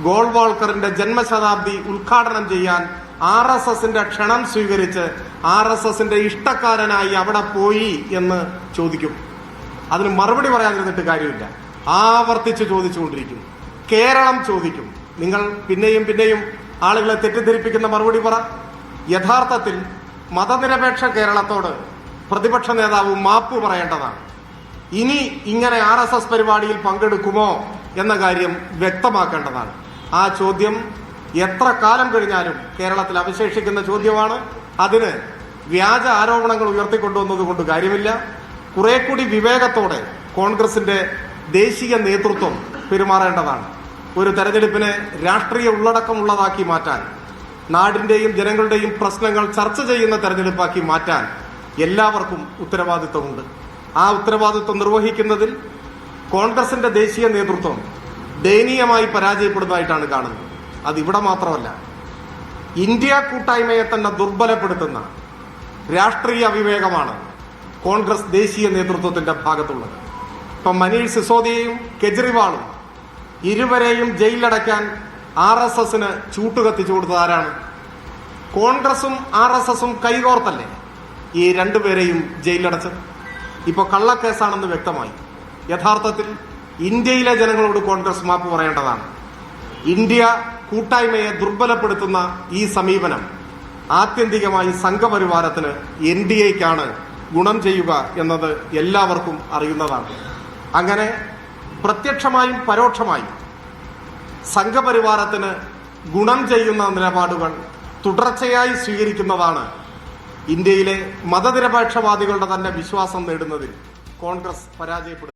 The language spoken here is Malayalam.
ഗോൾവാൾക്കറിന്റെ ജന്മശതാബ്ദി ഉദ്ഘാടനം ചെയ്യാൻ RSSന്റെ ക്ഷണം സ്വീകരിച്ച് RSSന്റെ ഇഷ്ടക്കാരനായി അവിടെ പോയി എന്ന് ചോദിക്കും. അതിന് മറുപടി പറയാതിരുന്നിട്ട് കാര്യമില്ല. ആവർത്തിച്ച് ചോദിച്ചുകൊണ്ടിരിക്കും. കേരളം ചോദിക്കും. നിങ്ങൾ പിന്നെയും പിന്നെയും ആളുകളെ തെറ്റിദ്ധരിപ്പിക്കുന്ന മറുപടി പറ. യഥാർത്ഥത്തിൽ മതനിരപേക്ഷ കേരളത്തോട് പ്രതിപക്ഷ നേതാവ് മാപ്പ് പറയേണ്ടതാണ്. ഇനി ഇങ്ങനെ RSS പരിപാടിയിൽ പങ്കെടുക്കുമോ എന്ന കാര്യം വ്യക്തമാക്കേണ്ടതാണ്. ആ ചോദ്യം എത്ര കാലം കഴിഞ്ഞാലും കേരളത്തിൽ അവശേഷിക്കുന്ന ചോദ്യമാണ്. അതിന് വ്യാജ ആരോപണങ്ങൾ ഉയർത്തിക്കൊണ്ടുവന്നത് കൊണ്ട് കാര്യമില്ല. കുറെ കൂടി വിവേകത്തോടെ കോൺഗ്രസിന്റെ ദേശീയ നേതൃത്വം പെരുമാറേണ്ടതാണ്. ഒരു തെരഞ്ഞെടുപ്പിനെ രാഷ്ട്രീയ ഉള്ളടക്കമുള്ളതാക്കി മാറ്റാൻ, നാടിന്റെയും ജനങ്ങളുടെയും പ്രശ്നങ്ങൾ ചർച്ച ചെയ്യുന്ന തെരഞ്ഞെടുപ്പാക്കി മാറ്റാൻ എല്ലാവർക്കും ഉത്തരവാദിത്വമുണ്ട്. ആ ഉത്തരവാദിത്വം നിർവഹിക്കുന്നതിൽ കോൺഗ്രസിന്റെ ദേശീയ നേതൃത്വം ദയനീയമായി പരാജയപ്പെടുന്നതായിട്ടാണ് കാണുന്നത്. അതിവിടെ മാത്രമല്ല, ഇന്ത്യ കൂട്ടായ്മയെ തന്നെ ദുർബലപ്പെടുത്തുന്ന രാഷ്ട്രീയ അവിവേകമാണ് കോൺഗ്രസ് ദേശീയ നേതൃത്വത്തിന്റെ ഭാഗത്തുള്ളത്. ഇപ്പം മനീഷ് സിസോദിയയും കെജ്രിവാളും ഇരുവരെയും ജയിലിലടയ്ക്കാൻ RSSന് ചൂട്ടുകത്തിച്ചു കൊടുത്തത് ആരാണ്? കോൺഗ്രസും RSSും കൈകോർത്തല്ലേ ഈ രണ്ടുപേരെയും ജയിലിലടച്ചത്? ഇപ്പൊ കള്ളക്കേസാണെന്ന് വ്യക്തമായി. യഥാർത്ഥത്തിൽ ഇന്ത്യയിലെ ജനങ്ങളോട് കോൺഗ്രസ് മാപ്പ് പറയേണ്ടതാണ്. ഇന്ത്യ കൂട്ടായ്മയെ ദുർബലപ്പെടുത്തുന്ന ഈ സമീപനം ആത്യന്തികമായി സംഘപരിവാരത്തിന് NDAയ്ക്കാണ് ഗുണം ചെയ്യുക എന്നത് എല്ലാവർക്കും അറിയുന്നതാണ്. അങ്ങനെ പ്രത്യക്ഷമായും പരോക്ഷമായും സംഘപരിവാരത്തിന് ഗുണം ചെയ്യുന്ന നിലപാടുകൾ തുടർച്ചയായി സ്വീകരിക്കുന്നതാണ് ഇന്ത്യയിലെ മതനിരപേക്ഷവാദികളുടെ തന്നെ വിശ്വാസം നേടുന്നതിൽ കോൺഗ്രസ് പരാജയപ്പെടുന്നത്.